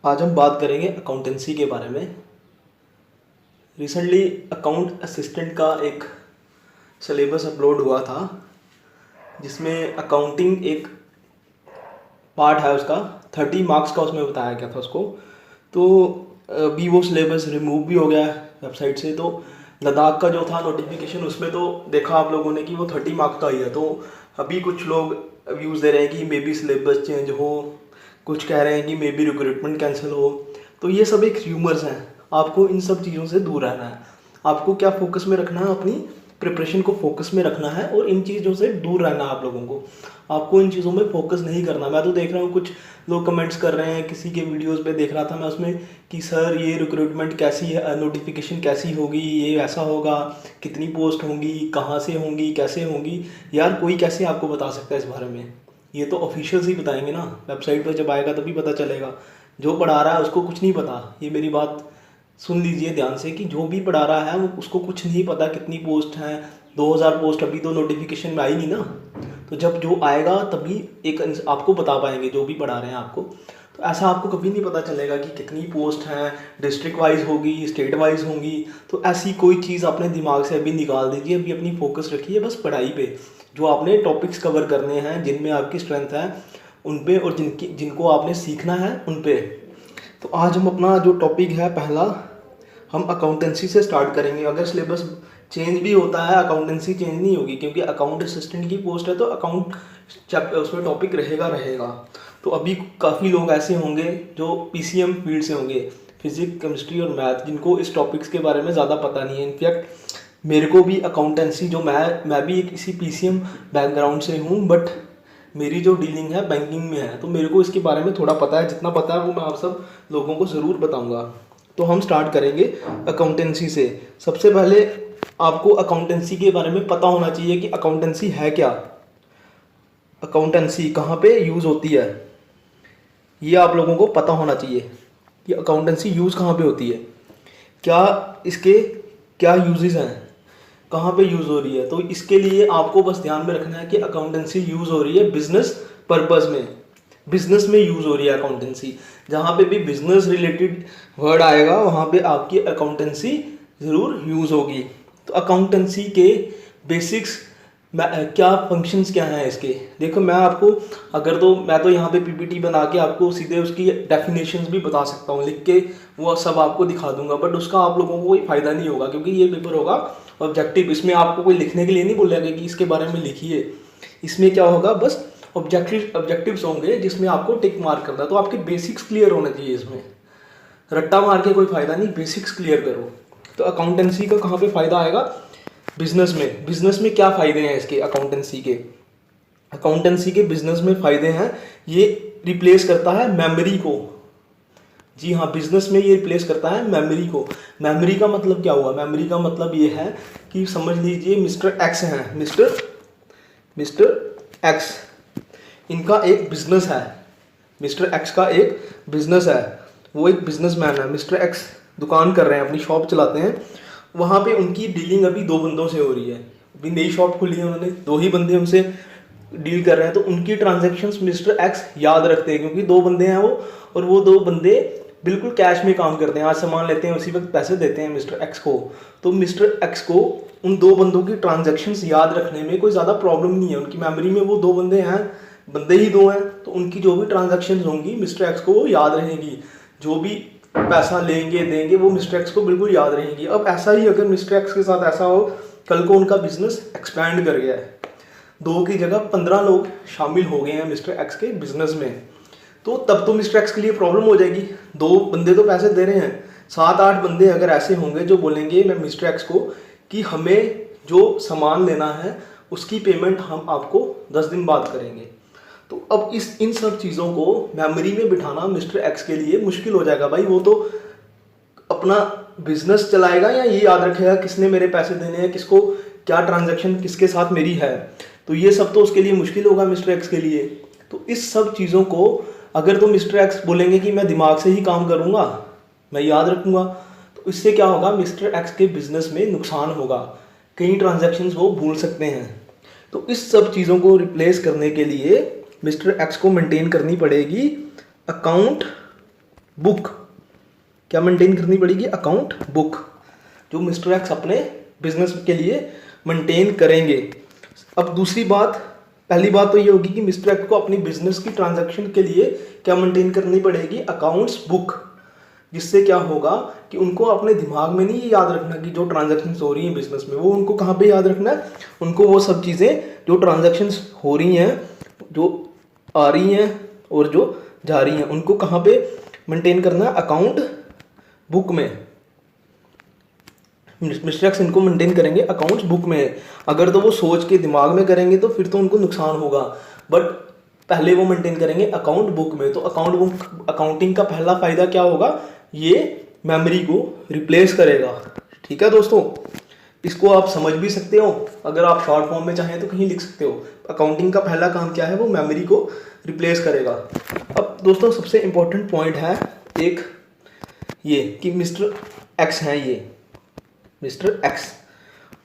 आज हम बात करेंगे अकाउंटेंसी के बारे में। रिसेंटली अकाउंट असिस्टेंट का एक सिलेबस अपलोड हुआ था जिसमें अकाउंटिंग एक पार्ट है उसका 30 मार्क्स का उसमें बताया गया था उसको। तो अभी वो सिलेबस रिमूव भी हो गया है वेबसाइट से। तो लद्दाख का जो था नोटिफिकेशन उसमें तो देखा आप लोगों ने कि वो 30 मार्क्स का ही है। तो अभी कुछ लोग व्यूज़ दे रहे हैं कि मे बी सिलेबस चेंज हो, कुछ कह रहे हैं कि मे बी रिक्रूटमेंट कैंसिल हो। तो ये सब एक र्यूमर्स हैं। आपको इन सब चीज़ों से दूर रहना है। आपको क्या फोकस में रखना है, अपनी प्रिपरेशन को फोकस में रखना है और इन चीज़ों से दूर रहना है। आप लोगों को आपको इन चीज़ों में फोकस नहीं करना। मैं तो देख रहा हूँ कुछ लोग कमेंट्स कर रहे हैं, किसी के वीडियोस पे देख रहा था मैं उसमें कि सर ये रिक्रूटमेंट कैसी है, नोटिफिकेशन कैसी होगी, ये ऐसा होगा, कितनी पोस्ट होंगी, कहाँ से होंगी, कैसे होंगी। यार कोई कैसे आपको बता सकता है इस बारे में? ये तो ऑफिशियल्स ही बताएंगे ना। वेबसाइट पर जब आएगा तभी पता चलेगा। जो पढ़ा रहा है उसको कुछ नहीं पता। ये मेरी बात सुन लीजिए ध्यान से कि जो भी पढ़ा रहा है वो उसको कुछ नहीं पता कितनी पोस्ट हैं। 2000 पोस्ट अभी तो नोटिफिकेशन में आई नहीं ना। तो जब जो आएगा तभी एक आपको बता पाएंगे जो भी पढ़ा रहे हैं आपको। तो ऐसा आपको कभी नहीं पता चलेगा कि कितनी पोस्ट हैं, डिस्ट्रिक्ट वाइज होगी, स्टेट वाइज होंगी। तो ऐसी कोई चीज़ अपने दिमाग से अभी निकाल दीजिए। अभी अपनी फोकस रखिए बस पढ़ाई पे। जो आपने टॉपिक्स कवर करने हैं, जिनमें आपकी स्ट्रेंथ है उन पे, और जिनको आपने सीखना है उन पे। तो आज हम अपना जो टॉपिक है पहला, हम अकाउंटेंसी से स्टार्ट करेंगे। अगर सिलेबस चेंज भी होता है अकाउंटेंसी चेंज नहीं होगी, क्योंकि अकाउंट असिस्टेंट की पोस्ट है तो अकाउंट उसमें टॉपिक रहेगा। तो अभी काफ़ी लोग ऐसे होंगे जो पीसीएम फील्ड से होंगे, फिजिक्स केमिस्ट्री और मैथ, जिनको इस टॉपिक्स के बारे में ज़्यादा पता नहीं है। इनफैक्ट मेरे को भी अकाउंटेंसी जो मैं भी एक इसी पीसीएम बैकग्राउंड से हूँ, बट मेरी जो डीलिंग है बैंकिंग में है। तो मेरे को इसके बारे में थोड़ा पता है। जितना पता है वो मैं आप सब लोगों को ज़रूर बताऊंगा। तो हम स्टार्ट करेंगे अकाउंटेंसी से। सबसे पहले आपको अकाउंटेंसी के बारे में पता होना चाहिए कि अकाउंटेंसी है क्या, अकाउंटेंसी कहाँ पे यूज़ होती है। ये आप लोगों को पता होना चाहिए कि अकाउंटेंसी यूज़ कहाँ पे होती है, क्या इसके क्या यूजेस हैं, कहाँ पे यूज़ हो रही है। तो इसके लिए आपको बस ध्यान में रखना है कि अकाउंटेंसी यूज़ हो रही है बिजनेस पर्पस में। बिजनेस में यूज़ हो रही है अकाउंटेंसी। जहाँ पे भी बिजनेस रिलेटेड वर्ड आएगा वहाँ पे आपकी अकाउंटेंसी ज़रूर यूज़ होगी। तो अकाउंटेंसी के बेसिक्स क्या फंक्शंस क्या हैं इसके, देखो मैं आपको मैं तो यहाँ पे पीपीटी बना के आपको सीधे उसकी डेफिनेशंस भी बता सकता हूँ लिख के, वो सब आपको दिखा दूंगा। बट उसका आप लोगों को कोई फ़ायदा नहीं होगा, क्योंकि ये पेपर होगा ऑब्जेक्टिव। इसमें आपको कोई लिखने के लिए नहीं बोलेगा कि इसके बारे में लिखिए। इसमें क्या होगा, बस ऑब्जेक्टिव्स होंगे जिसमें आपको टिक मार्क करना है। तो आपके बेसिक्स क्लियर होने चाहिए। इसमें रट्टा मार के कोई फ़ायदा नहीं, बेसिक्स क्लियर करो। तो अकाउंटेंसी का कहाँ पे फ़ायदा आएगा, बिजनेस में। बिजनेस में क्या फ़ायदे हैं इसके अकाउंटेंसी के? अकाउंटेंसी के बिजनेस में फ़ायदे हैं, ये रिप्लेस करता है मेमोरी को। जी हाँ, बिजनेस में ये रिप्लेस करता है मेमोरी को। मेमोरी का मतलब क्या हुआ? मेमोरी का मतलब ये है कि समझ लीजिए मिस्टर एक्स हैं, मिस्टर एक्स, इनका एक बिजनेस है। मिस्टर एक्स का एक बिजनेस है, वो एक बिजनेसमैन है। मिस्टर एक्स दुकान कर रहे हैं, अपनी शॉप चलाते हैं। वहाँ पे उनकी डीलिंग अभी 2 बंदों से हो रही है। अभी नई शॉप खुली है, उन्होंने 2 ही बंदे उनसे डील कर रहे हैं। तो उनकी ट्रांजैक्शंस मिस्टर एक्स याद रखते हैं, क्योंकि 2 बंदे हैं वो, और वो 2 बंदे बिल्कुल कैश में काम करते हैं। आज सामान लेते हैं उसी वक्त पैसे देते हैं मिस्टर एक्स को। तो मिस्टर एक्स को उन 2 बंदों की ट्रांजैक्शंस याद रखने में कोई ज़्यादा प्रॉब्लम नहीं है। उनकी मेमोरी में वो 2 बंदे हैं, बंदे ही 2 हैं, तो उनकी जो भी ट्रांजैक्शंस होंगी मिस्टर एक्स को वो याद रहेंगी। जो भी पैसा लेंगे देंगे वो मिस्टर एक्स को बिल्कुल याद रहेंगी। अब ऐसा ही अगर मिस्टर एक्स के साथ ऐसा हो, कल को उनका बिजनेस एक्सपैंड कर गया है, 2 की जगह 15 लोग शामिल हो गए हैं मिस्टर एक्स के बिजनेस में, तो तब तो मिस्टर एक्स के लिए प्रॉब्लम हो जाएगी। 2 बंदे तो पैसे दे रहे हैं, 7-8 बंदे अगर ऐसे होंगे जो बोलेंगे मैं मिस्टर एक्स को कि हमें जो सामान लेना है उसकी पेमेंट हम आपको 10 दिन बाद करेंगे। तो अब इन सब चीज़ों को मेमोरी में बिठाना मिस्टर एक्स के लिए मुश्किल हो जाएगा। भाई वो तो अपना बिजनेस चलाएगा या ये याद रखेगा किसने मेरे पैसे देने हैं, किसको क्या ट्रांजैक्शन किसके साथ मेरी है। तो ये सब तो उसके लिए मुश्किल होगा मिस्टर एक्स के लिए। तो इस सब चीज़ों को अगर तो मिस्टर एक्स बोलेंगे कि मैं दिमाग से ही काम करूँगा, मैं याद रखूँगा, तो इससे क्या होगा, मिस्टर एक्स के बिजनेस में नुकसान होगा। कई ट्रांजैक्शंस वो भूल सकते हैं। तो इस सब चीज़ों को रिप्लेस करने के लिए मिस्टर एक्स को मेंटेन करनी पड़ेगी अकाउंट बुक क्या मेंटेन करनी पड़ेगी, अकाउंट बुक, जो मिस्टर एक्स अपने बिजनेस के लिए मेंटेन करेंगे। अब दूसरी बात, पहली बात तो ये होगी कि मिस्टर एक्स को अपनी बिजनेस की ट्रांजैक्शन के लिए क्या मेंटेन करनी पड़ेगी, अकाउंट्स बुक, जिससे क्या होगा कि उनको अपने दिमाग में नहीं याद रखना कि जो ट्रांजैक्शंस हो रही हैं बिजनेस में, वो उनको कहाँ पे याद रखना है, उनको वो सब चीज़ें जो ट्रांजैक्शंस हो रही हैं, जो आ रही हैं और जो जा रही हैं, उनको कहाँ पे मेंटेन करना है, अकाउंट बुक में। मिस्टर एक्स इनको मेंटेन करेंगे अकाउंट्स बुक में। अगर तो वो सोच के दिमाग में करेंगे तो फिर तो उनको नुकसान होगा, बट पहले वो मेंटेन करेंगे अकाउंट बुक में। तो अकाउंट बुक, अकाउंटिंग का पहला फायदा क्या होगा, ये मेमोरी को रिप्लेस करेगा। ठीक है दोस्तों, इसको आप समझ भी सकते हो, अगर आप शॉर्ट फॉर्म में चाहें तो कहीं लिख सकते हो। अकाउंटिंग का पहला काम क्या है, वो मेमोरी को रिप्लेस करेगा। अब दोस्तों सबसे इंपॉर्टेंट पॉइंट है एक ये कि मिस्टर एक्स हैं, ये मिस्टर एक्स,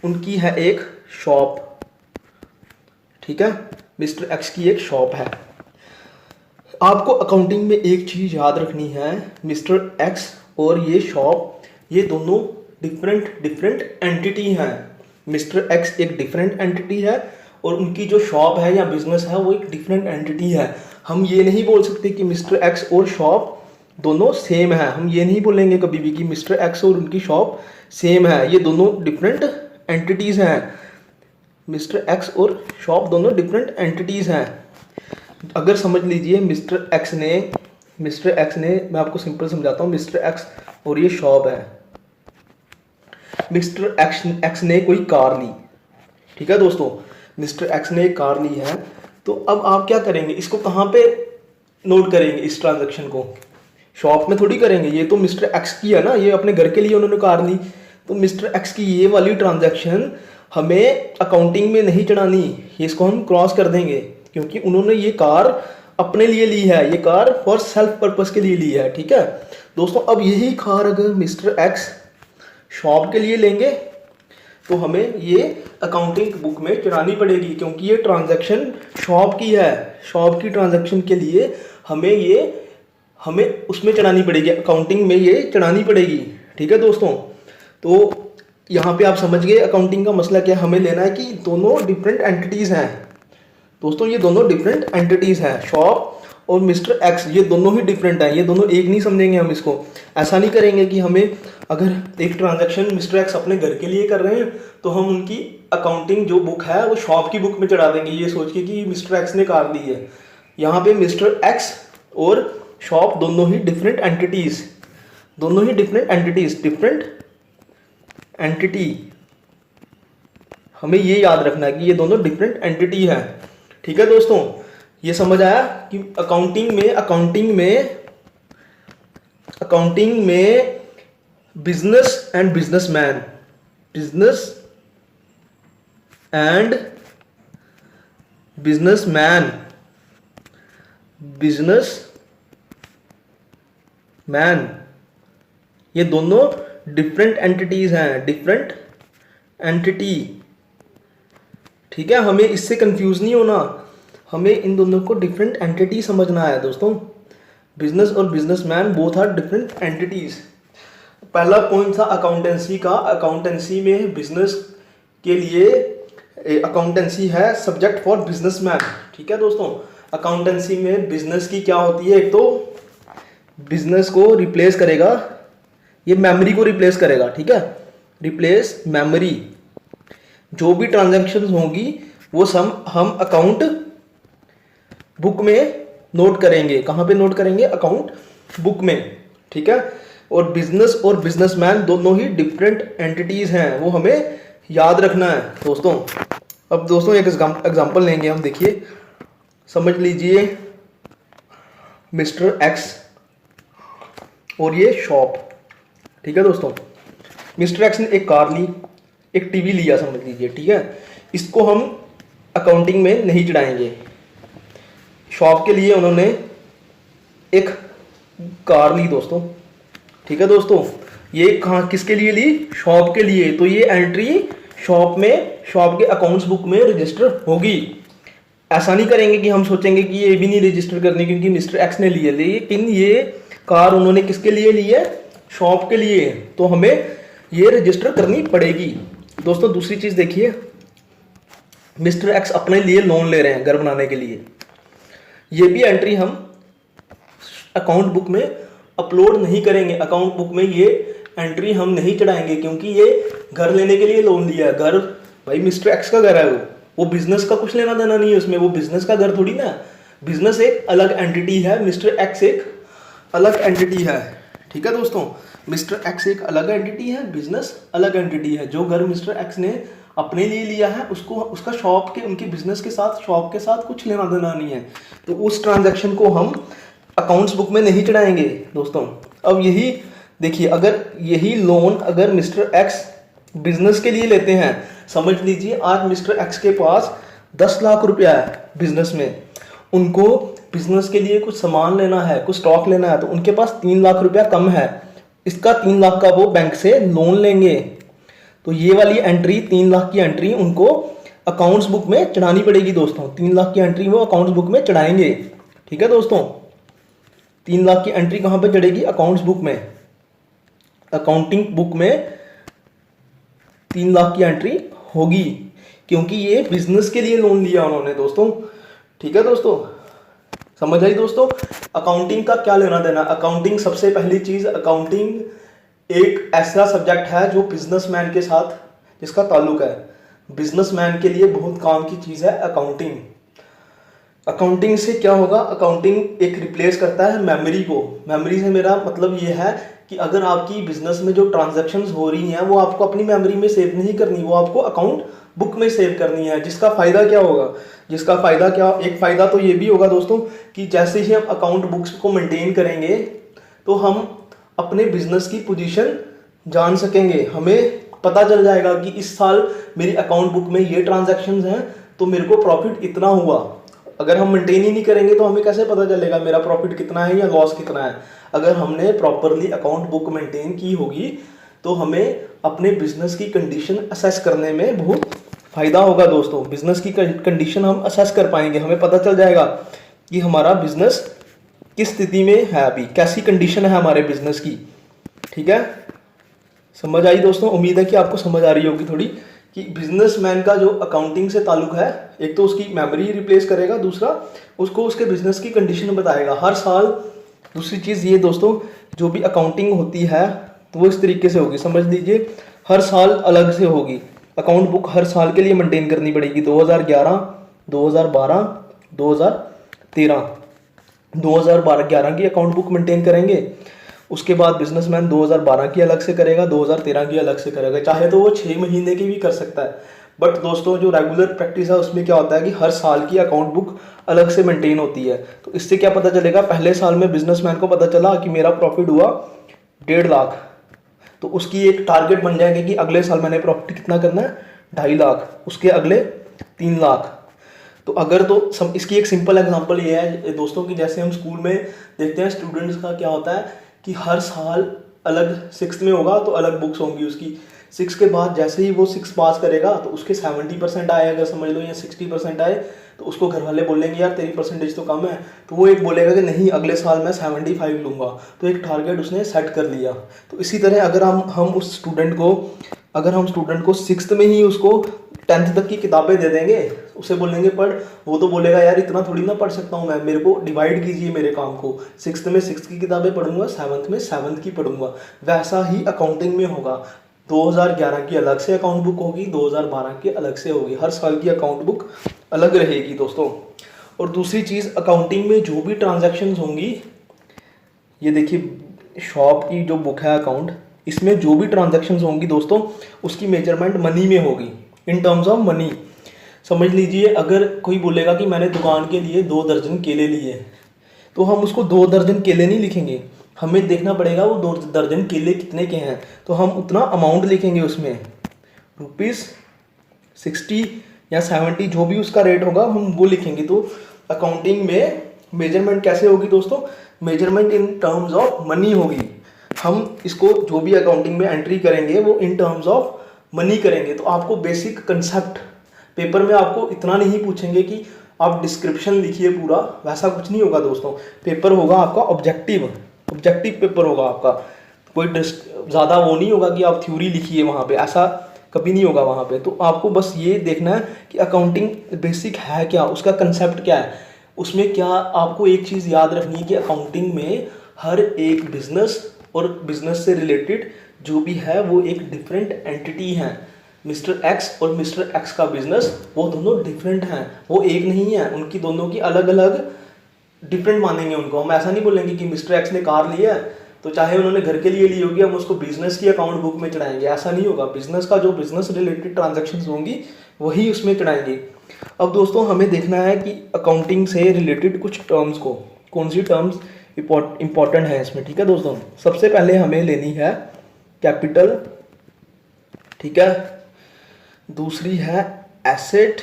उनकी है एक शॉप। ठीक है, मिस्टर एक्स की एक शॉप है। आपको अकाउंटिंग में एक चीज़ याद रखनी है, मिस्टर एक्स और ये शॉप, ये दोनों डिफरेंट एंटिटी हैं। मिस्टर एक्स एक डिफरेंट एंटिटी है और उनकी जो शॉप है या बिजनेस है वो एक डिफरेंट एंटिटी है। हम ये नहीं बोल सकते कि मिस्टर एक्स और शॉप दोनों सेम है, हम ये नहीं बोलेंगे कभी भी कि मिस्टर एक्स और उनकी शॉप सेम है, ये दोनों डिफरेंट एंटिटीज़ हैं। मिस्टर एक्स और शॉप दोनों डिफरेंट एंटिटीज़ हैं। अगर समझ लीजिए मिस्टर एक्स ने, मैं आपको सिंपल समझाता हूँ, मिस्टर एक्स और ये शॉप है। मिस्टर एक्स ने कोई कार ली, ठीक है दोस्तों, मिस्टर एक्स ने एक कार ली है, तो अब आप क्या करेंगे, इसको कहाँ पे नोट करेंगे, इस ट्रांजैक्शन को शॉप में थोड़ी करेंगे, ये तो मिस्टर एक्स की है ना, ये अपने घर के लिए उन्होंने कार ली, तो मिस्टर एक्स की ये वाली ट्रांजैक्शन हमें अकाउंटिंग में नहीं चढ़ानी, इसको हम क्रॉस कर देंगे, क्योंकि उन्होंने ये कार अपने लिए ली है, ये कार फॉर सेल्फ पर्पस के लिए ली है। ठीक है दोस्तों, अब यही कार अगर मिस्टर एक्स शॉप के लिए लेंगे तो हमें ये अकाउंटिंग बुक में चढ़ानी पड़ेगी, क्योंकि ये ट्रांजैक्शन शॉप की है। शॉप की ट्रांजैक्शन के लिए हमें उसमें चढ़ानी पड़ेगी, अकाउंटिंग में ये चढ़ानी पड़ेगी। ठीक है दोस्तों, तो यहाँ पे आप समझ गए अकाउंटिंग का मसला क्या, हमें लेना है कि दोनों डिफरेंट एंटिटीज़ हैं। दोस्तों ये दोनों डिफरेंट एंटिटीज़ हैं, शॉप और मिस्टर एक्स, ये दोनों ही डिफरेंट हैं, ये दोनों एक नहीं समझेंगे हम इसको। ऐसा नहीं करेंगे कि हमें अगर एक ट्रांजैक्शन मिस्टर एक्स अपने घर के लिए कर रहे हैं तो हम उनकी अकाउंटिंग जो बुक है वो शॉप की बुक में चढ़ा देंगे, ये सोच के कि मिस्टर एक्स ने कार दी है। यहाँ पे मिस्टर एक्स और शॉप दोनों ही डिफरेंट एंटिटीज़, डिफरेंट एंटिटी, हमें ये याद रखना है कि ये दोनों डिफरेंट एंटिटी है। ठीक है दोस्तों, ये समझ आया कि अकाउंटिंग में बिजनेस एंड बिजनेसमैन, ये दोनों डिफरेंट एंटिटीज हैं, डिफरेंट एंटिटी। ठीक है, हमें इससे कंफ्यूज नहीं होना, हमें इन दोनों को डिफरेंट एंटिटी समझना है दोस्तों। बिजनेस और businessman both are different entities. पहला पॉइंट था अकाउंटेंसी का, अकाउंटेंसी में बिजनेस के लिए अकाउंटेंसी है सब्जेक्ट फॉर बिजनेसमैन। ठीक है दोस्तों, अकाउंटेंसी में बिजनेस की क्या होती है, एक तो बिजनेस को रिप्लेस करेगा, ये मेमोरी को रिप्लेस करेगा। ठीक है, रिप्लेस मेमोरी, जो भी ट्रांजैक्शंस होंगी वो सब हम अकाउंट बुक में नोट करेंगे। कहाँ पे नोट करेंगे, अकाउंट बुक में। ठीक है, और बिजनेस और बिजनेसमैन दोनों ही डिफरेंट एंटिटीज हैं, वो हमें याद रखना है दोस्तों। अब दोस्तों एक एग्जांपल लेंगे हम, देखिए समझ लीजिए मिस्टर एक्स और ये शॉप। ठीक है दोस्तों, मिस्टर एक्स ने एक कार ली, एक टीवी लिया समझ लीजिए। ठीक है, इसको हम अकाउंटिंग में नहीं चढ़ाएंगे। शॉप के लिए उन्होंने एक कार ली दोस्तों। ठीक है दोस्तों, ये कहाँ किसके लिए ली, शॉप के लिए, तो ये एंट्री शॉप के अकाउंट्स बुक में रजिस्टर होगी। ऐसा नहीं करेंगे कि हम सोचेंगे कि ये भी नहीं रजिस्टर करनी क्योंकि मिस्टर एक्स ने ली है, लेकिन ये कार उन्होंने किसके लिए ली है, शॉप के लिए, तो हमें ये रजिस्टर करनी पड़ेगी। दोस्तों दूसरी चीज देखिए, मिस्टर एक्स अपने लिए लोन ले रहे हैं घर बनाने के लिए, ये भी एंट्री हम अकाउंट बुक में अपलोड नहीं करेंगे, अकाउंट बुक में ये एंट्री हम नहीं चढ़ाएंगे, क्योंकि ये घर लेने के लिए लोन लिया है। घर भाई मिस्टर एक्स का घर है, वो बिजनेस का कुछ लेना देना नहीं है उसमें, वो बिजनेस का घर थोड़ी ना, बिजनेस एक अलग एंटिटी है, मिस्टर एक्स एक अलग एंटिटी है। ठीक है दोस्तों, मिस्टर एक्स एक अलग एंटिटी है, बिजनेस अलग एंटिटी है। जो घर मिस्टर एक्स ने अपने लिए लिया है उसको, उसका शॉप के, उनके बिजनेस के साथ, शॉप के साथ कुछ लेना देना नहीं है, तो उस ट्रांजैक्शन को हम अकाउंट्स बुक में नहीं चढ़ाएंगे दोस्तों। अब यही देखिए, अगर यही लोन अगर मिस्टर एक्स बिजनेस के लिए लेते हैं, समझ लीजिए आज मिस्टर एक्स के पास 10 लाख रुपया है बिजनेस में, उनको बिजनेस के लिए कुछ सामान लेना है, कुछ स्टॉक लेना है, तो उनके पास 3 लाख रुपया कम है, इसका 3 लाख का वो बैंक से लोन लेंगे, तो ये वाली एंट्री 3 लाख की एंट्री उनको अकाउंट्स बुक में चढ़ानी पड़ेगी दोस्तों। 3 लाख की एंट्री वो अकाउंट्स बुक में चढ़ाएंगे। ठीक है दोस्तों, 3 लाख की एंट्री कहां पे चढ़ेगी, अकाउंट्स बुक में, अकाउंटिंग बुक में 3 लाख की एंट्री होगी, क्योंकि ये बिजनेस के लिए लोन लिया उन्होंने दोस्तों। ठीक है दोस्तों, समझ आई दोस्तों। अकाउंटिंग का क्या लेना देना, अकाउंटिंग सबसे पहली चीज, अकाउंटिंग एक ऐसा सब्जेक्ट है जो बिजनेसमैन के साथ जिसका ताल्लुक है, बिजनेसमैन के लिए बहुत काम की चीज है अकाउंटिंग। अकाउंटिंग से क्या होगा, अकाउंटिंग एक रिप्लेस करता है मेमोरी को। मेमोरी से मेरा मतलब ये है कि अगर आपकी बिजनेस में जो ट्रांजैक्शंस हो रही हैं वो आपको अपनी मेमोरी में सेव नहीं करनी, वो आपको अकाउंट बुक में सेव करनी है। जिसका फायदा क्या होगा, जिसका फायदा क्या, एक फायदा तो ये भी होगा दोस्तों कि जैसे ही हम अकाउंट बुक्स को मेंटेन करेंगे तो हम अपने बिजनेस की पोजीशन जान सकेंगे, हमें पता चल जाएगा कि इस साल मेरी अकाउंट बुक में ये ट्रांजैक्शंस हैं तो मेरे को प्रॉफिट इतना हुआ। अगर हम मेंटेन ही नहीं करेंगे तो हमें कैसे पता चलेगा मेरा प्रॉफिट कितना है या लॉस कितना है। अगर हमने प्रॉपरली अकाउंट बुक मेंटेन की होगी तो हमें अपने बिजनेस की कंडीशन असेस करने में बहुत फायदा होगा दोस्तों। बिजनेस की कंडीशन हम असेस कर पाएंगे, हमें पता चल जाएगा कि हमारा बिजनेस किस स्थिति में है, अभी कैसी कंडीशन है हमारे बिजनेस की। ठीक है, समझ आई दोस्तों, उम्मीद है कि आपको समझ आ रही होगी थोड़ी कि बिजनेसमैन का जो अकाउंटिंग से ताल्लुक है, एक तो उसकी मेमोरी रिप्लेस करेगा, दूसरा उसको उसके बिजनेस की कंडीशन बताएगा हर साल। दूसरी चीज़ ये दोस्तों, जो भी अकाउंटिंग होती है तो वो इस तरीके से होगी, समझ लीजिए हर साल अलग से होगी। अकाउंट बुक हर साल के लिए मेंटेन करनी पड़ेगी, 2011, 2012, 2013, 2011 की अकाउंट बुक मेंटेन करेंगे। उसके बाद बिजनेसमैन 2012 की अलग से करेगा, 2013 की अलग से करेगा, चाहे तो वो 6 महीने की भी कर सकता है। बट दोस्तों जो रेगुलर प्रैक्टिस है उसमें क्या होता है कि हर साल की अकाउंट बुक अलग से मेंटेन होती है। तो इससे क्या पता चलेगा, पहले साल में बिजनेसमैन को पता चला कि मेरा प्रॉफिट हुआ 1.5 लाख, तो उसकी एक टारगेट बन जाएगी कि अगले साल मैंने प्रॉफिट कितना करना है, 2.5 लाख, उसके अगले 3 लाख। तो अगर तो इसकी एक सिंपल एग्जांपल ये है दोस्तों कि जैसे हम स्कूल में देखते हैं स्टूडेंट्स का क्या होता है कि हर साल अलग, 6th में होगा तो अलग बुक्स होंगी उसकी, 6 के बाद जैसे ही वो 6 पास करेगा तो उसके 70% आए अगर समझ लो या 60% आए तो उसको घर वाले बोलेंगे यार तेरी परसेंटेज तो कम है, तो वो एक बोलेगा कि नहीं अगले साल मैं 75 लूँगा, तो एक टारगेट उसने सेट कर लिया। तो इसी तरह अगर हम उस स्टूडेंट को, अगर हम स्टूडेंट को 6th में ही उसको 10th तक की किताबें दे देंगे, उसे बोलेंगे पढ़, वो तो बोलेगा यार इतना थोड़ी ना पढ़ सकता हूँ मैं, मेरे को डिवाइड कीजिए मेरे काम को, 6th में 6th की किताबें पढ़ूंगा, 7th में 7th की पढ़ूंगा। वैसा ही अकाउंटिंग में होगा, 2011 की अलग से अकाउंट बुक होगी, 2012 की अलग से होगी, हर साल की अकाउंट बुक अलग रहेगी दोस्तों। और दूसरी चीज़, अकाउंटिंग में जो भी ट्रांजैक्शंस होंगी, ये देखिए शॉप की जो बुक है अकाउंट, इसमें जो भी ट्रांजैक्शंस होंगी दोस्तों उसकी मेजरमेंट मनी में होगी, इन टर्म्स ऑफ मनी। समझ लीजिए अगर कोई बोलेगा कि मैंने दुकान के लिए 2 दर्जन केले लिए, तो हम उसको 2 दर्जन केले नहीं लिखेंगे, हमें देखना पड़ेगा वो 2 दर्जन केले कितने के हैं, तो हम उतना अमाउंट लिखेंगे उसमें, ₹60 या 70 जो भी उसका रेट होगा हम वो लिखेंगे। तो अकाउंटिंग में मेजरमेंट कैसे होगी दोस्तों, measurement in terms of money होगी। हम इसको जो भी अकाउंटिंग में एंट्री करेंगे वो इन टर्म्स ऑफ मनी करेंगे। तो आपको बेसिक कंसेप्ट पेपर में आपको इतना नहीं पूछेंगे कि आप डिस्क्रिप्शन लिखिए पूरा, वैसा कुछ नहीं होगा दोस्तों। पेपर होगा आपका ऑब्जेक्टिव, ऑब्जेक्टिव पेपर होगा आपका, कोई ज़्यादा वो नहीं होगा कि आप थ्योरी लिखिए वहाँ पे, ऐसा कभी नहीं होगा वहाँ पे। तो आपको बस ये देखना है कि अकाउंटिंग बेसिक है क्या, उसका कंसेप्ट क्या है, उसमें क्या आपको एक चीज़ याद रखनी है कि अकाउंटिंग में हर एक बिजनेस और बिजनेस से रिलेटेड जो भी है वो एक डिफरेंट एंटिटी है। मिस्टर एक्स और मिस्टर एक्स का बिजनेस वो दोनों डिफरेंट हैं, वो एक नहीं है, उनकी दोनों की अलग अलग डिफरेंट मानेंगे उनको। हम ऐसा नहीं बोलेंगे कि मिस्टर एक्स ने कार लिया है तो चाहे उन्होंने घर के लिए ली होगी हम उसको बिजनेस की अकाउंट बुक में चढ़ाएंगे, ऐसा नहीं होगा। बिजनेस का जो बिजनेस रिलेटेड ट्रांजैक्शंस होंगी वही उसमें चढ़ाएंगे। अब दोस्तों हमें देखना है कि अकाउंटिंग से रिलेटेड कुछ टर्म्स को, कौन सी टर्म्स इंपॉर्टेंट है इसमें, ठीक है दोस्तों। सबसे पहले हमें लेनी है कैपिटल, ठीक है, दूसरी है एसेट,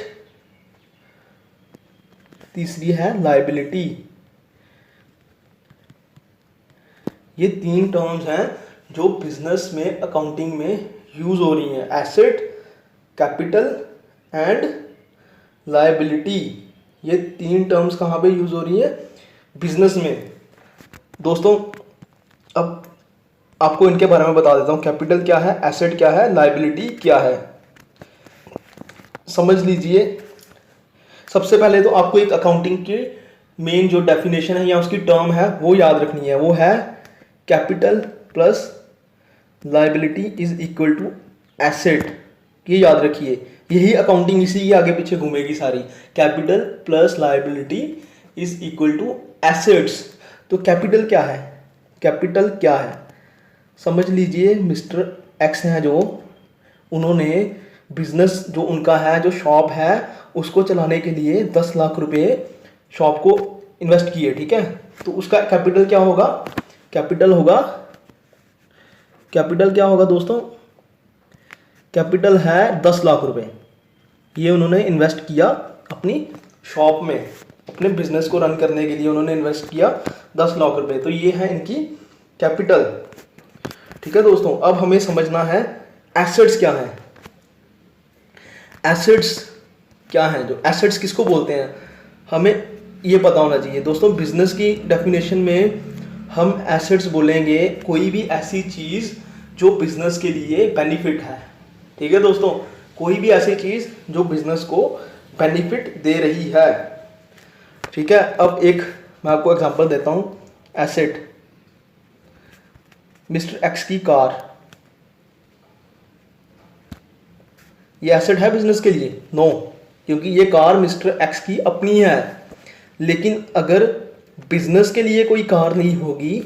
तीसरी है लायबिलिटी। ये 3 टर्म्स हैं जो बिजनेस में अकाउंटिंग में यूज हो रही हैं, एसेट, कैपिटल एंड लायबिलिटी। ये 3 टर्म्स कहाँ पे यूज हो रही है, बिजनेस में। दोस्तों अब आपको इनके बारे में बता देता हूँ, कैपिटल क्या है, एसेट क्या है, लायबिलिटी क्या है, समझ लीजिए। सबसे पहले तो आपको एक अकाउंटिंग की मेन जो डेफिनेशन है या उसकी टर्म है वो याद रखनी है, वो है capital plus liability is equal to asset. ये याद रखिए, यही अकाउंटिंग इसी के आगे पीछे घूमेगी सारी। Capital plus liability is equal to assets. तो कैपिटल क्या है, कैपिटल क्या है समझ लीजिए। मिस्टर एक्स हैं जो, उन्होंने बिजनेस जो उनका है, जो शॉप है, उसको चलाने के लिए 10 लाख रुपए शॉप को इन्वेस्ट किए, ठीक है। तो उसका कैपिटल क्या होगा, कैपिटल होगा, कैपिटल क्या होगा दोस्तों, कैपिटल है 10 लाख रुपए। ये उन्होंने इन्वेस्ट किया अपनी शॉप में, अपने बिजनेस को रन करने के लिए उन्होंने इन्वेस्ट किया 10 लाख रुपए। तो ये है इनकी कैपिटल, ठीक है दोस्तों। अब हमें समझना है एसेट्स क्या है। एसेट्स क्या है, जो एसेट्स किसको बोलते हैं हमें ये पता होना चाहिए दोस्तों। बिजनेस की डेफिनेशन में हम एसेट्स बोलेंगे कोई भी ऐसी चीज़ जो बिजनेस के लिए बेनिफिट है, ठीक है दोस्तों। कोई भी ऐसी चीज़ जो बिजनेस को बेनिफिट दे रही है, ठीक है। अब एक मैं आपको एग्जांपल देता हूँ, एसेट मिस्टर एक्स की कार, ये एसेट है बिजनेस के लिए? नो, क्योंकि ये कार मिस्टर एक्स की अपनी है। लेकिन अगर बिजनेस के लिए कोई कार नहीं होगी,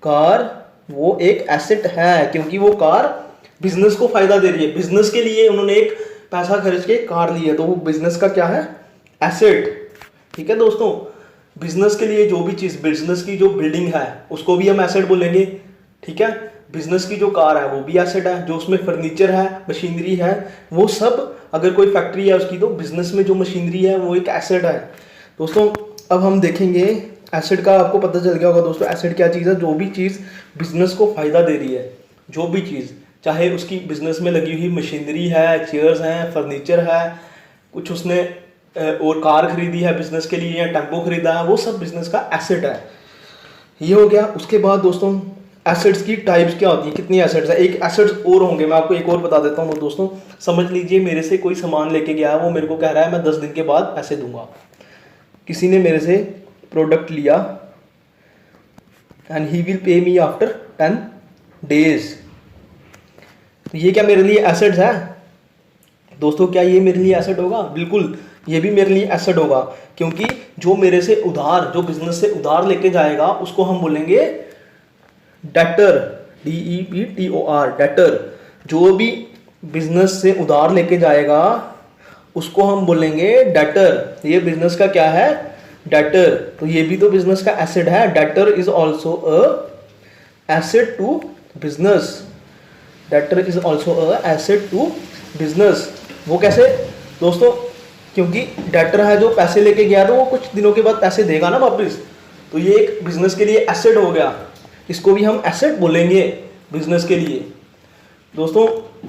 कार वो एक एसेट है, क्योंकि वो कार बिजनेस को फायदा दे रही है। बिजनेस के लिए उन्होंने एक पैसा खर्च के कार ली है, तो वो बिजनेस का क्या है, एसेट, ठीक है दोस्तों। बिजनेस के लिए जो भी चीज़, बिजनेस की जो बिल्डिंग है उसको भी हम एसेट बोलेंगे, ठीक है। बिजनेस की जो कार है वो भी एसेट है, जो उसमें फर्नीचर है, मशीनरी है, वो सब, अगर कोई फैक्ट्री है उसकी, तो बिजनेस में जो मशीनरी है वो एक एसेट है दोस्तों। अब हम देखेंगे एसेट का, आपको पता चल गया होगा दोस्तों एसेट क्या चीज़ है। जो भी चीज़ बिजनेस को फायदा दे रही है, जो भी चीज़, चाहे उसकी बिजनेस में लगी हुई मशीनरी है, चेयर्स हैं, फर्नीचर है, कुछ उसने और कार खरीदी है बिजनेस के लिए या टेम्पो खरीदा है, वो सब बिजनेस का एसेट है। ये हो गया। उसके बाद दोस्तों एसेट्स की टाइप्स क्या होती है, कितनी एसेट्स है। एक एसेट्स और होंगे, मैं आपको एक और बता देता हूँ दोस्तों। समझ लीजिए मेरे से कोई सामान लेके गया है, वो मेरे को कह रहा है मैं 10 दिन के बाद पैसे दूंगा। किसी ने मेरे से प्रोडक्ट लिया and he will pay me after 10 days. ये क्या मेरे लिए एसेट्स है दोस्तों? क्या ये मेरे लिए एसेट होगा? बिल्कुल, ये भी मेरे लिए एसेट होगा, क्योंकि जो मेरे से उधार, जो बिजनेस से उधार लेके जाएगा उसको हम बोलेंगे डेटर, DEBTOR, डेटर। जो भी बिजनेस से उधार लेके जाएगा उसको हम बोलेंगे डेटर। ये बिजनेस का क्या है, डेटर। तो ये भी तो बिजनेस का एसेट है। Debtor is also a asset to business, debtor is also a asset to business. वो कैसे दोस्तों? क्योंकि डेटर है जो पैसे लेके गया तो वो कुछ दिनों के बाद पैसे देगा ना वापस, तो ये एक बिजनेस के लिए एसेट हो गया। इसको भी हम एसेट बोलेंगे बिजनेस के लिए दोस्तों।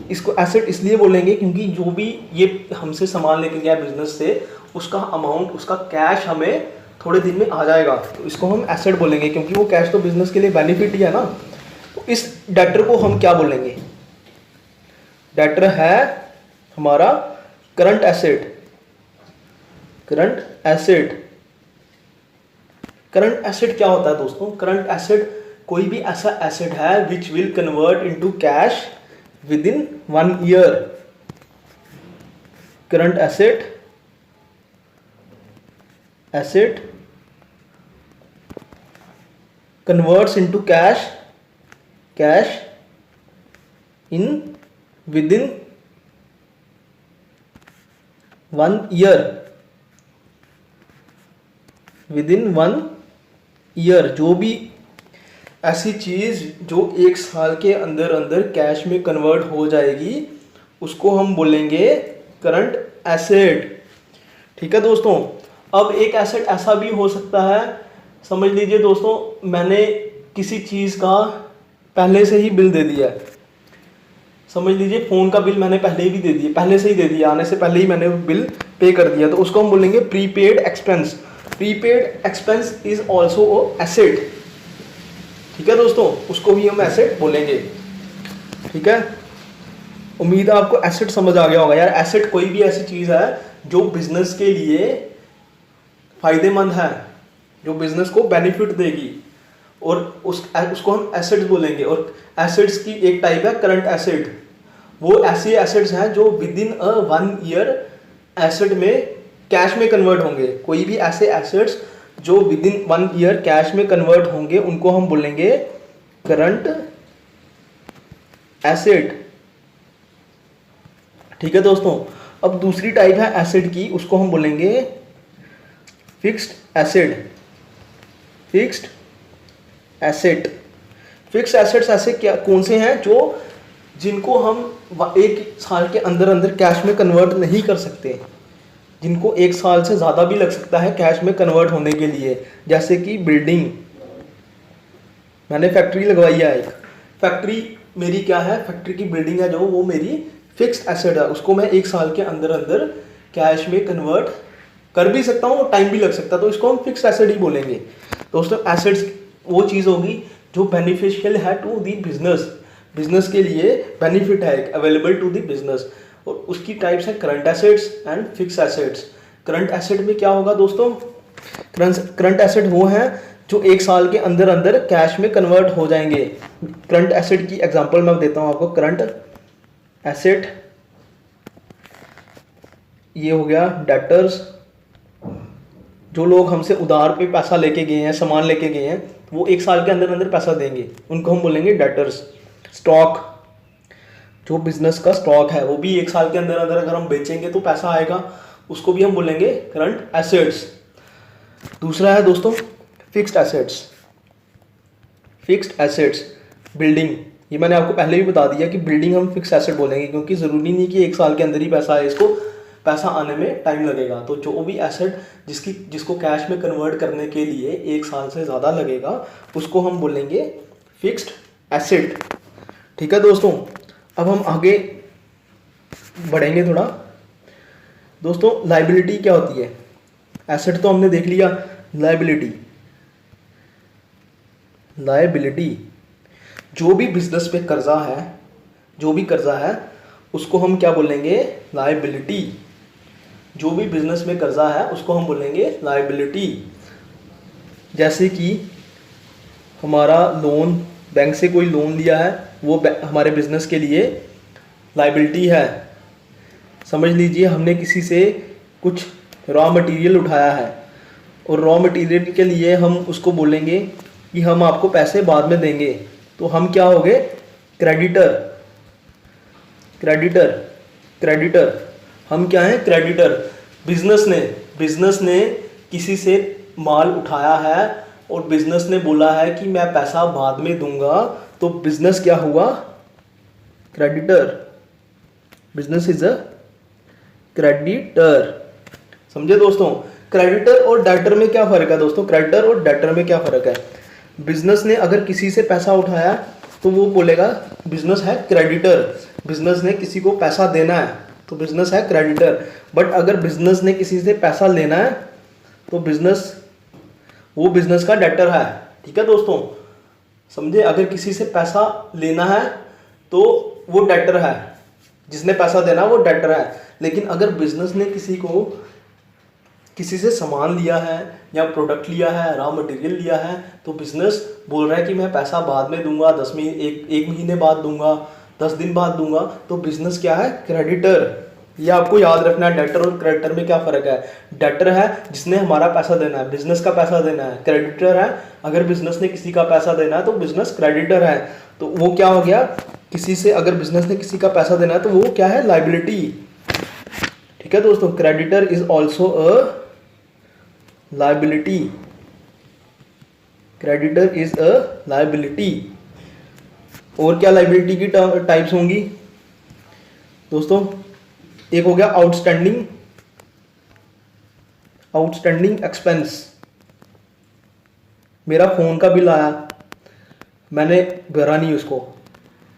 इसको एसेट इसलिए बोलेंगे क्योंकि जो भी ये हमसे सामान लेके गया बिजनेस से, उसका अमाउंट, उसका कैश हमें थोड़े दिन में आ जाएगा, तो इसको हम एसेट बोलेंगे, क्योंकि वो कैश तो बिजनेस के लिए बेनिफिट ही है ना। तो इस डेटर को हम क्या बोलेंगे? डेटर है हमारा current asset. Current asset, current asset क्या होता है दोस्तों? करंट एसेट कोई भी ऐसा एसेट है which will convert into cash with in 1 year. Current asset, asset converts into cash, cash in with in 1 year, with in 1 year. जो भी ऐसी चीज जो 1 साल के अंदर अंदर कैश में कन्वर्ट हो जाएगी उसको हम बोलेंगे करंट एसेट। ठीक है दोस्तों। अब एक एसेट ऐसा भी हो सकता है, समझ लीजिए दोस्तों, मैंने किसी चीज का पहले से ही बिल दे दिया है। समझ लीजिए फ़ोन का बिल मैंने पहले ही दे दिया, पहले से ही दे दिया, आने से पहले ही मैंने बिल पे कर दिया, तो उसको हम बोलेंगे prepaid expense. Prepaid expense is also asset. ठीक है दोस्तों, उसको भी हम एसेट बोलेंगे। ठीक है, उम्मीद है आपको एसेट समझ आ गया होगा यार। एसेट कोई भी ऐसी चीज़ है जो बिजनेस के लिए फायदेमंद है, जो बिजनेस को बेनिफिट देगी, और उसको हम एसेट्स बोलेंगे। और एसेट्स की एक टाइप है करंट एसेट। वो ऐसे एसेट्स हैं जो विद इन 1 ईयर एसेट में कैश में कन्वर्ट होंगे। कोई भी ऐसे एसेट्स जो विद इन 1 ईयर कैश में कन्वर्ट होंगे उनको हम बोलेंगे करंट एसेट। ठीक है दोस्तों। अब दूसरी टाइप है एसेट की, उसको हम बोलेंगे fixed asset. Fixed asset, fix assets ऐसे क्या कौन से हैं जो जिनको हम 1 साल के अंदर अंदर कैश में कन्वर्ट नहीं कर सकते, जिनको 1 साल से ज़्यादा भी लग सकता है कैश में कन्वर्ट होने के लिए। जैसे कि बिल्डिंग, मैंने फैक्ट्री लगवाई है एक, फैक्ट्री मेरी क्या है, फैक्ट्री की बिल्डिंग है जो, वो मेरी फिक्स्ड एसेट है, उसको मैं 1 साल के अंदर अंदर कैश में कन्वर्ट कर भी सकता हूँ और टाइम भी लग सकता है, तो इसको हम फिक्स्ड एसेट ही बोलेंगे। दोस्तों एसेट्स वो चीज़ होगी जो बेनिफिशियल है टू दी बिजनेस, बिजनेस के लिए बेनिफिट है अवेलेबल टू दी बिजनेस, और उसकी टाइप्स है current assets and fix assets. Current asset में क्या होगा दोस्तों? करंट एसेट वो हैं जो 1 साल के अंदर अंदर कैश में कन्वर्ट हो जाएंगे। करंट एसेट की एग्जांपल मैं देता हूँ आपको। करंट एसेट ये हो गया डेटर्स, जो लोग हमसे उधार पे पैसा लेके गए हैं, सामान लेके गए हैं, वो 1 साल के अंदर अंदर पैसा देंगे, उनको हम बोलेंगे डेटर्स। स्टॉक, जो बिजनेस का स्टॉक है वो भी 1 साल के अंदर अंदर अगर हम बेचेंगे तो पैसा आएगा, उसको भी हम बोलेंगे करंट एसेट्स। दूसरा है दोस्तों fixed assets. Fixed assets, building, ये मैंने आपको पहले भी बता दिया कि बिल्डिंग हम फिक्स्ड एसेट बोलेंगे, क्योंकि ज़रूरी नहीं कि 1 साल के अंदर ही पैसा आए, इसको पैसा आने में टाइम लगेगा। तो जो भी एसेट जिसको कैश में कन्वर्ट करने के लिए 1 साल से ज़्यादा लगेगा उसको हम बोलेंगे फिक्स्ड एसेट। ठीक है दोस्तों। अब हम आगे बढ़ेंगे थोड़ा। दोस्तों लायबिलिटी क्या होती है? एसेट तो हमने देख लिया, लायबिलिटी। लायबिलिटी, जो भी बिजनेस पे कर्जा है, जो भी कर्जा है उसको हम क्या बोलेंगे? लायबिलिटी। जो भी बिजनेस में कर्जा है उसको हम बोलेंगे लायबिलिटी। जैसे कि हमारा लोन, बैंक से कोई लोन लिया है, वो हमारे बिजनेस के लिए लायबिलिटी है। समझ लीजिए हमने किसी से कुछ रॉ मटेरियल उठाया है और रॉ मटेरियल के लिए हम उसको बोलेंगे कि हम आपको पैसे बाद में देंगे, तो हम क्या हो गए? क्रेडिटर। क्रेडिटर, क्रेडिटर, हम क्या हैं? क्रेडिटर। बिजनेस ने किसी से माल उठाया है और बिजनेस ने बोला है कि मैं पैसा बाद में दूंगा, तो बिजनेस क्या हुआ? Creditor. Business is a creditor. समझे दोस्तों? क्रेडिटर और डेटर में क्या फर्क है दोस्तों? क्रेडिटर और डेटर में क्या फर्क है? बिजनेस ने अगर किसी से पैसा उठाया तो वो बोलेगा बिजनेस है क्रेडिटर, बिजनेस ने किसी को पैसा देना है तो बिजनेस है क्रेडिटर। बट अगर बिजनेस ने किसी से पैसा लेना है तो बिजनेस वो बिजनेस का डेटर है। ठीक है दोस्तों, समझे। अगर किसी से पैसा लेना है तो वो डेटर है, जिसने पैसा देना वो डेटर है। लेकिन अगर बिजनेस ने किसी से सामान लिया है या प्रोडक्ट लिया है, रॉ मटेरियल लिया है, तो बिजनेस बोल रहा है कि मैं पैसा बाद में दूंगा, 1 महीने बाद दूंगा, 10 दिन बाद दूंगा, तो बिजनेस क्या है? क्रेडिटर। ये आपको याद रखना है, डेटर और क्रेडिटर में क्या फ़र्क है। डेटर है जिसने हमारा पैसा देना है, बिजनेस का पैसा देना है। क्रेडिटर है अगर बिजनेस ने किसी का पैसा देना है तो बिजनेस क्रेडिटर है। तो वो क्या हो गया, अगर बिजनेस ने किसी का पैसा देना है तो वो क्या है? लाइबिलिटी। ठीक है दोस्तों, creditor is also a liability. Creditor is a liability. और क्या लाइबिलिटी की टाइप्स होंगी दोस्तों? एक हो गया आउटस्टैंडिंग एक्सपेंस। मेरा फ़ोन का बिल आया, मैंने भरा नहीं उसको,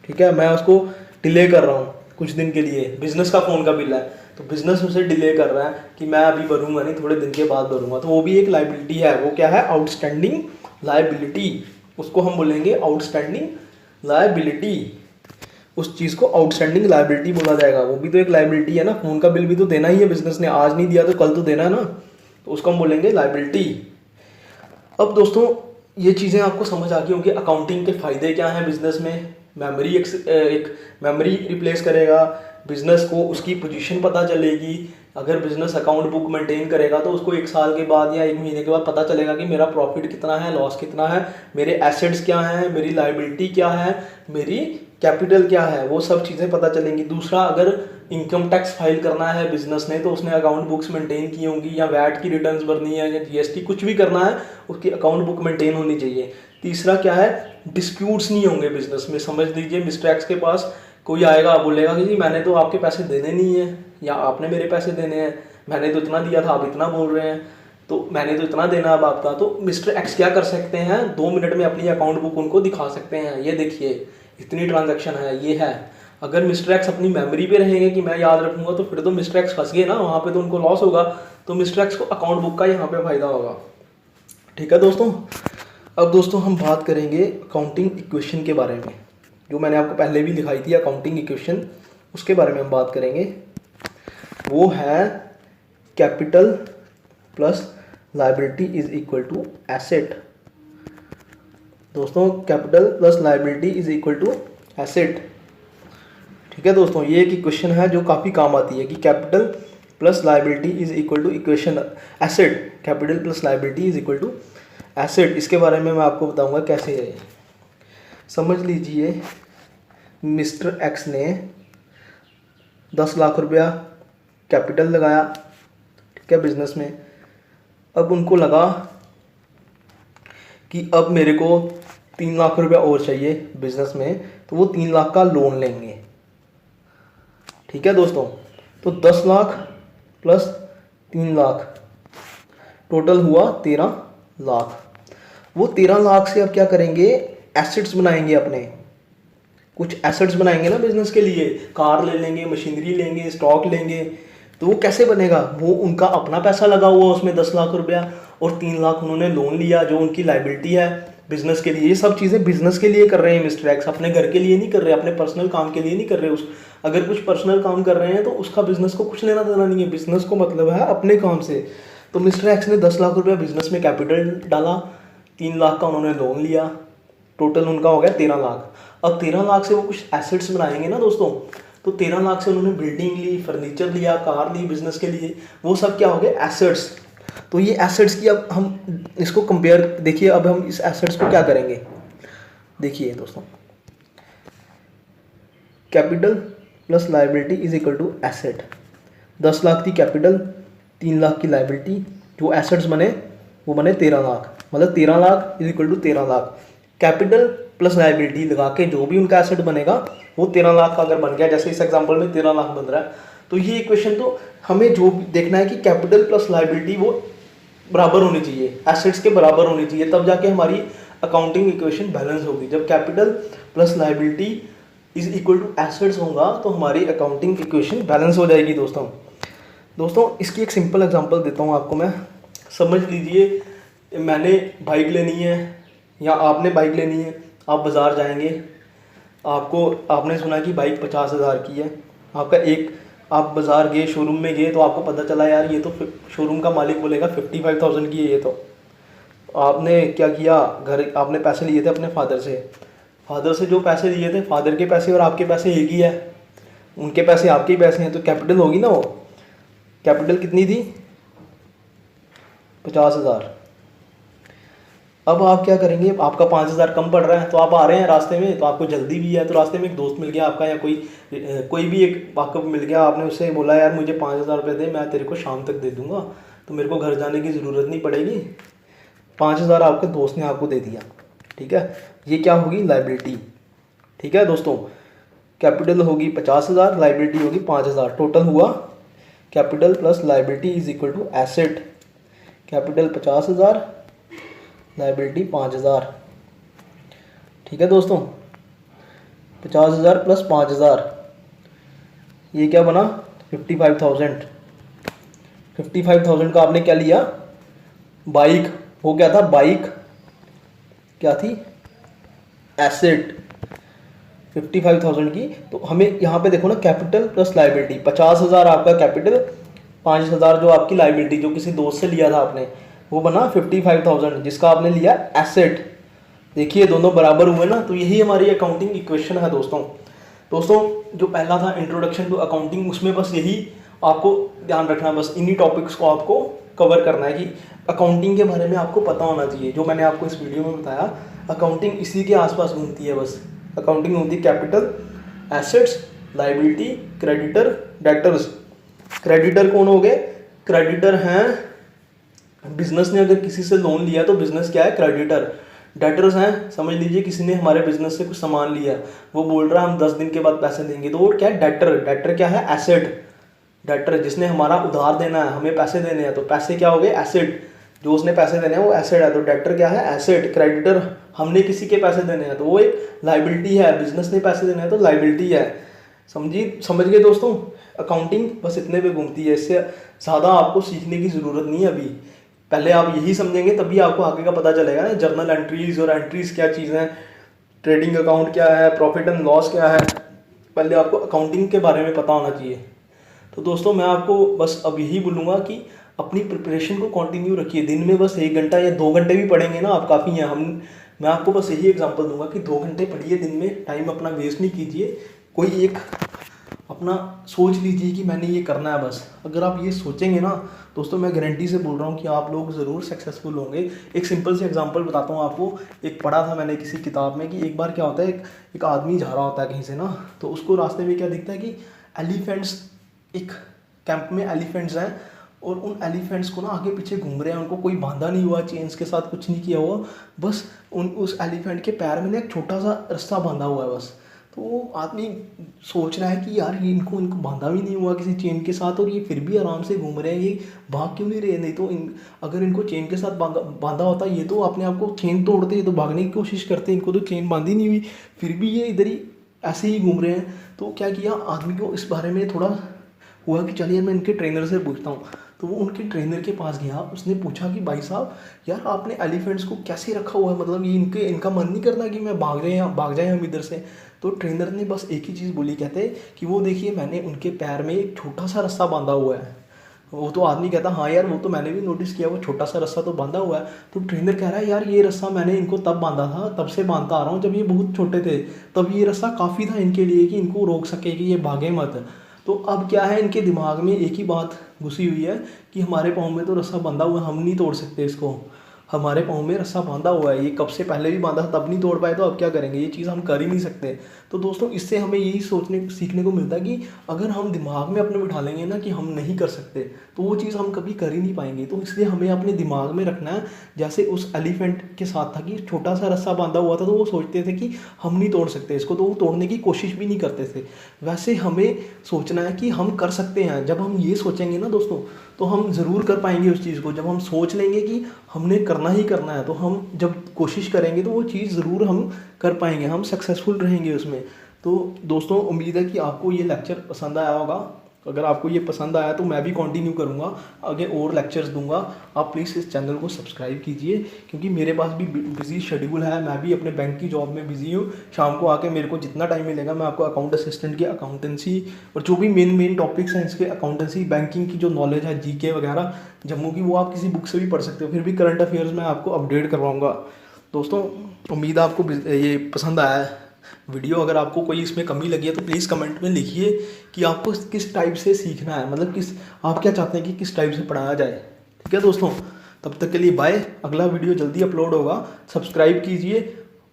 ठीक है, मैं उसको डिले कर रहा हूँ कुछ दिन के लिए। बिजनेस का फ़ोन का बिल है तो बिजनेस उसे डिले कर रहा है कि मैं अभी भरूंगा नहीं, थोड़े दिन के बाद भरूंगा, तो वो भी एक लाइबिलिटी है। वो क्या है? Outstanding liability. उसको हम बोलेंगे आउटस्टैंडिंग लाइबिलिटी। उस चीज़ को आउटस्टैंडिंग लाइबिलिटी बोला जाएगा। वो भी तो एक लाइबिलिटी है ना, फ़ोन का बिल भी तो देना ही है बिजनेस ने, आज नहीं दिया तो कल तो देना है ना, तो उसको हम बोलेंगे लाइबिलिटी। अब दोस्तों ये चीज़ें आपको समझ आ गई होंगी। अकाउंटिंग के फ़ायदे क्या हैं बिजनेस में? एक मेमोरी रिप्लेस करेगा बिजनेस को, उसकी पोजीशन पता चलेगी। अगर बिजनेस अकाउंट बुक मेंटेन करेगा तो उसको 1 साल के बाद या 1 महीने के बाद पता चलेगा कि मेरा प्रॉफिट कितना है, लॉस कितना है, मेरे एसेट्स क्या हैं, मेरी लाइबिलिटी क्या है, मेरी कैपिटल क्या है, वो सब चीज़ें पता चलेंगी। दूसरा, अगर इनकम टैक्स फाइल करना है बिजनेस ने तो उसने अकाउंट बुक्स मेंटेन की होंगी, या वैट की रिटर्न्स भरनी है, या जीएसटी कुछ भी करना है उसकी अकाउंट बुक मेंटेन होनी चाहिए। तीसरा क्या है? डिस्प्यूट्स नहीं होंगे बिजनेस में। समझ लीजिए मिस्टर एक्स के पास कोई आएगा, बोलेगा कि जी मैंने तो आपके पैसे देने नहीं है, या आपने मेरे पैसे देने हैं, मैंने तो इतना दिया था, आप इतना बोल रहे हैं, तो मैंने तो इतना देना अब आपका। तो मिस्टर एक्स क्या कर सकते हैं? 2 मिनट में अपनी अकाउंट बुक उनको दिखा सकते हैं, ये देखिए इतनी ट्रांजैक्शन है, ये है। अगर मिस्टर एक्स अपनी मेमोरी पे रहेंगे कि मैं याद रखूंगा, तो फिर तो मिस्टर एक्स फंस गए ना, वहाँ पे तो उनको लॉस होगा। तो मिस्टर एक्स को अकाउंट बुक का यहाँ पे फायदा होगा। ठीक है दोस्तों। अब दोस्तों हम बात करेंगे अकाउंटिंग इक्वेशन के बारे में, जो मैंने आपको पहले भी दिखाई थी अकाउंटिंग इक्वेशन, उसके बारे में हम बात करेंगे। वो है capital plus liability is equal to asset. दोस्तों capital plus liability is equal to asset. ठीक है दोस्तों, ये एक इक्वेशन है जो काफ़ी काम आती है कि capital plus liability is equal to equation asset. Capital plus liability is equal to asset. इसके बारे में मैं आपको बताऊंगा कैसे है। समझ लीजिए मिस्टर एक्स ने 10 लाख रुपया कैपिटल लगाया, ठीक है, बिजनेस में। अब उनको लगा कि अब मेरे को 3 लाख रुपया और चाहिए बिजनेस में, तो वो 3 लाख का लोन लेंगे। ठीक है दोस्तों, तो 10 लाख प्लस 3 लाख टोटल हुआ 13 लाख। वो 13 लाख से अब क्या करेंगे? एसेट्स बनाएंगे अपने, कुछ एसेट्स बनाएंगे ना बिजनेस के लिए। कार ले लेंगे, मशीनरी लेंगे, स्टॉक लेंगे। तो वो कैसे बनेगा? वो उनका अपना पैसा लगा हुआ उसमें 10 लाख रुपया, और 3 लाख उन्होंने लोन लिया जो उनकी लायबिलिटी है बिजनेस के लिए। ये सब चीज़ें बिजनेस के लिए कर रहे हैं मिस्टर एक्स, अपने घर के लिए नहीं कर रहे, अपने पर्सनल काम के लिए नहीं कर रहे। अगर कुछ पर्सनल काम कर रहे हैं तो उसका बिजनेस को कुछ लेना देना नहीं है, बिजनेस को मतलब है अपने काम से। तो मिस्टर एक्स ने 10 लाख रुपया बिजनेस में कैपिटल डाला, 3 लाख का उन्होंने लोन लिया, टोटल उनका हो गया 13 लाख। अब 13 लाख से वो कुछ एसेट्स बनाएंगे ना दोस्तों, तो 13 लाख से उन्होंने बिल्डिंग ली, फर्नीचर लिया, कार ली बिजनेस के लिए, वो सब क्या हो गए? एसेट्स। तो ये एसेट्स की अब हम इसको कंपेयर, देखिए अब हम इस एसेट्स को क्या करेंगे। देखिए दोस्तों, capital plus liability is equal to asset. 10 lakh थी कैपिटल, 3 लाख की लायबिलिटी, जो एसेट्स बने वो बने 13 लाख, मतलब 13 lakh is equal to 13 lakh. Capital plus liability लगा के जो भी उनका एसेट बनेगा वो 13 लाख का अगर बन गया, जैसे इस एग्जांपल में 13 लाख बन रहा है, तो ये इक्वेशन तो हमें जो देखना है कि कैपिटल प्लस लायबिलिटी वो बराबर होनी चाहिए, एसेट्स के बराबर होनी चाहिए, तब जाके हमारी अकाउंटिंग इक्वेशन बैलेंस होगी। जब capital plus liability is equal to assets होगा तो हमारी अकाउंटिंग इक्वेशन बैलेंस हो जाएगी। दोस्तों इसकी एक सिंपल एग्जांपल देता हूँ आपको मैं। समझ लीजिए मैंने बाइक लेनी है या आपने बाइक लेनी है, आप बाज़ार जाएंगे, आपने सुना कि बाइक 50,000 की है। आप बाज़ार गए, शोरूम में गए, तो आपको पता चला यार ये तो शोरूम का मालिक बोलेगा 55,000 की है ये तो। आपने क्या किया, आपने पैसे लिए थे अपने फादर से जो पैसे लिए थे, फादर के पैसे और आपके पैसे एक ही है, उनके पैसे आपके ही पैसे हैं, तो कैपिटल होगी ना वो। कैपिटल कितनी थी? 50,000। अब आप क्या करेंगे, आपका 5,000 कम पड़ रहा है, तो आप आ रहे हैं रास्ते में, तो आपको जल्दी भी है, तो रास्ते में एक दोस्त मिल गया आपका, या कोई भी एक आपको मिल गया, आपने उससे बोला यार मुझे 5,000 रुपये दे, मैं तेरे को शाम तक दे दूंगा, तो मेरे को घर जाने की ज़रूरत नहीं पड़ेगी। 5,000 आपके दोस्त ने आपको दे दिया, ठीक है, ये क्या होगी? लाइबिलिटी। ठीक है दोस्तों, कैपिटल होगी 50,000, लाइबिलिटी होगी 5,000, टोटल हुआ capital plus liability is equal to asset. Capital 50,000, liability 5,000। ठीक है दोस्तों, 50,000 प्लस 5,000, ये क्या बना? 55,000। 55,000 का आपने क्या लिया? बाइक। वो क्या था? बाइक क्या थी? एसेट। 55,000 की। तो हमें यहाँ पे देखो ना, कैपिटल प्लस लाइबिलिटी, 50,000 आपका कैपिटल, 5,000 जो आपकी लाइबिलिटी जो किसी दोस्त से लिया था आपने, वो बना 55,000 जिसका आपने लिया एसेट। देखिए दोनों बराबर हुए ना, तो यही हमारी अकाउंटिंग इक्वेशन है दोस्तों जो पहला था इंट्रोडक्शन टू अकाउंटिंग, उसमें बस यही आपको ध्यान रखना, बस इन्हीं टॉपिक्स को आपको कवर करना है कि अकाउंटिंग के बारे में आपको पता होना चाहिए। जो मैंने आपको इस वीडियो में बताया, अकाउंटिंग इसी के आसपास घूमती है बस। अकाउंटिंग होती है capital, assets, liability, creditor, debtors. Creditor कौन हो गए? क्रेडिटर हैं, बिजनेस ने अगर किसी से लोन लिया तो बिजनेस क्या है? क्रेडिटर। डेटर्स हैं, समझ लीजिए किसी ने हमारे बिजनेस से कुछ सामान लिया, वो बोल रहा है हम 10 दिन के बाद पैसे देंगे, तो वो क्या है? डेटर। डेटर क्या है? एसेट। डेटर जिसने हमारा उधार देना है, हमें पैसे देने हैं, तो पैसे क्या हो गए? एसेट। जो उसने पैसे देने हैं वो एसेट है, तो डेटर क्या है? एसेट। क्रेडिटर हमने किसी के पैसे देने हैं, तो वो एक लाइबिलिटी है। बिजनेस ने पैसे देने हैं तो लाइबिलिटी है। समझ गए दोस्तों? अकाउंटिंग बस इतने पे घूमती है, इससे ज़्यादा आपको सीखने की ज़रूरत नहीं है अभी। पहले आप यही समझेंगे तभी आपको आगे का पता चलेगा ना, जर्नल एंट्रीज और एंट्रीज क्या चीज़ हैं, ट्रेडिंग अकाउंट क्या है, प्रॉफिट एंड लॉस क्या है। पहले आपको अकाउंटिंग के बारे में पता होना चाहिए। तो दोस्तों मैं आपको बस अब यही बोलूँगा कि अपनी प्रिपरेशन को कंटिन्यू रखिए। दिन में बस 1 घंटा या 2 घंटे भी पढ़ेंगे ना आप, काफ़ी हैं। मैं आपको बस यही एग्जांपल दूंगा कि 2 घंटे पढ़िए दिन में, टाइम अपना वेस्ट नहीं कीजिए। कोई एक अपना सोच लीजिए कि मैंने ये करना है बस। अगर आप ये सोचेंगे ना दोस्तों, मैं गारंटी से बोल रहा हूँ कि आप लोग ज़रूर सक्सेसफुल होंगे। एक सिंपल सी एग्जांपल बताता हूँ आपको। एक पढ़ा था मैंने किसी किताब में कि एक बार क्या होता है, एक आदमी जा रहा होता है कहीं से ना, तो उसको रास्ते में क्या दिखता है कि एलिफेंट्स, एक कैंप में एलिफेंट्स हैं, और उन एलिफेंट्स को ना आगे पीछे घूम रहे हैं, उनको कोई बांधा नहीं हुआ, चेन्स के साथ कुछ नहीं किया हुआ, बस उस एलिफेंट के पैर में ना एक छोटा सा रस्सा बांधा हुआ है बस। तो वो आदमी सोच रहा है कि यार ये इनको बांधा भी नहीं हुआ किसी चेन के साथ, और ये फिर भी आराम से घूम रहे हैं, ये भाग क्यों नहीं रहे? नहीं तो अगर इनको चेन के साथ बांधा होता, ये तो अपने आप को चेन तोड़ते, ये तो भागने की कोशिश करते, इनको तो चेन बांधी नहीं हुई, फिर भी ये इधर ही ऐसे ही घूम रहे हैं। तो क्या किया आदमी को, इस बारे में थोड़ा हुआ कि चलिए मैं इनके ट्रेनर से पूछता हूँ। तो वो उनके ट्रेनर के पास गया, उसने पूछा कि भाई साहब यार आपने एलिफेंट्स को कैसे रखा हुआ है, मतलब ये इनका मन नहीं करता कि मैं भाग जाए हम इधर से? तो ट्रेनर ने बस एक ही चीज़ बोली, कहते कि वो देखिए मैंने उनके पैर में एक छोटा सा रस्सा बांधा हुआ है। वो तो आदमी कहता हाँ यार वो तो मैंने भी नोटिस किया, वो छोटा सा रस्सा तो बांधा हुआ है। तो ट्रेनर कह रहा है यार ये रस्सा मैंने इनको तब बांधा था, तब से बांधता आ रहा हूँ जब ये बहुत छोटे थे, तब ये रस्सा काफ़ी था इनके लिए कि इनको रोक सके कि ये भागे मत। तो अब क्या है, इनके दिमाग में एक ही बात घुसी हुई है कि हमारे पाँव में तो रस्सा बंधा हुआ है, हम नहीं तोड़ सकते इसको, हमारे पाँव में रस्सा बांधा हुआ है, ये कब से पहले भी बांधा था तब नहीं तोड़ पाए, तो अब क्या करेंगे, ये चीज़ हम कर ही नहीं सकते। तो दोस्तों इससे हमें यही सीखने को मिलता है कि अगर हम दिमाग में अपने बिठा लेंगे ना कि हम नहीं कर सकते, तो वो चीज़ हम कभी कर ही नहीं पाएंगे। तो इसलिए हमें अपने दिमाग में रखना है, जैसे उस एलिफेंट के साथ था कि छोटा सा रस्सा बांधा हुआ था, तो वो सोचते थे कि हम नहीं तोड़ सकते इसको, तो वो तोड़ने की कोशिश भी नहीं करते थे। वैसे हमें सोचना है कि हम कर सकते हैं। जब हम ये सोचेंगे ना दोस्तों, तो हम ज़रूर कर पाएंगे उस चीज़ को। जब हम सोच लेंगे कि हमने करना ही करना है, तो हम जब कोशिश करेंगे तो वो चीज़ ज़रूर हम कर पाएंगे, हम सक्सेसफुल रहेंगे उसमें। तो दोस्तों उम्मीद है कि आपको ये लेक्चर पसंद आया होगा। अगर आपको ये पसंद आया तो मैं भी कंटिन्यू करूँगा, आगे और लेक्चर्स दूंगा। आप प्लीज़ इस चैनल को सब्सक्राइब कीजिए, क्योंकि मेरे पास भी बिजी शेड्यूल है, मैं भी अपने बैंक की जॉब में बिजी हूँ। शाम को आके मेरे को जितना टाइम मिलेगा मैं आपको अकाउंट असिस्टेंट की अकाउंटेंसी और जो भी मेन टॉपिक्स हैं इसके अकाउंटेंसी बैंकिंग की जो नॉलेज है, जीके वगैरह जम्मू की, वो आप किसी बुक से भी पढ़ सकते हो। फिर भी करंट अफेयर्स में आपको अपडेट करवाऊँगा। दोस्तों उम्मीद है आपको ये पसंद आया है वीडियो। अगर आपको कोई इसमें कमी लगी है तो प्लीज़ कमेंट में लिखिए कि आपको किस टाइप से सीखना है, मतलब आप क्या चाहते हैं कि किस टाइप से पढ़ाया जाए। ठीक है दोस्तों, तब तक के लिए बाय। अगला वीडियो जल्दी अपलोड होगा, सब्सक्राइब कीजिए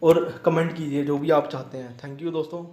और कमेंट कीजिए जो भी आप चाहते हैं। थैंक यू दोस्तों।